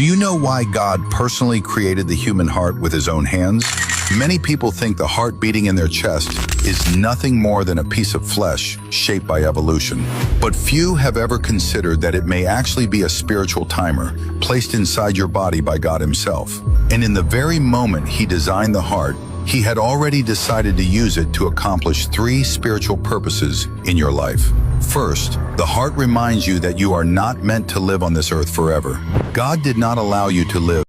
Do you know why God personally created the human heart with his own hands? Many people think the heart beating in their chest is nothing more than a piece of flesh shaped by evolution. But few have ever considered that it may actually be a spiritual timer placed inside your body by God himself. And in the very moment he designed the heart, he had already decided to use it to accomplish 3 spiritual purposes in your life. First, the heart reminds you that you are not meant to live on this earth forever. God did not allow you to live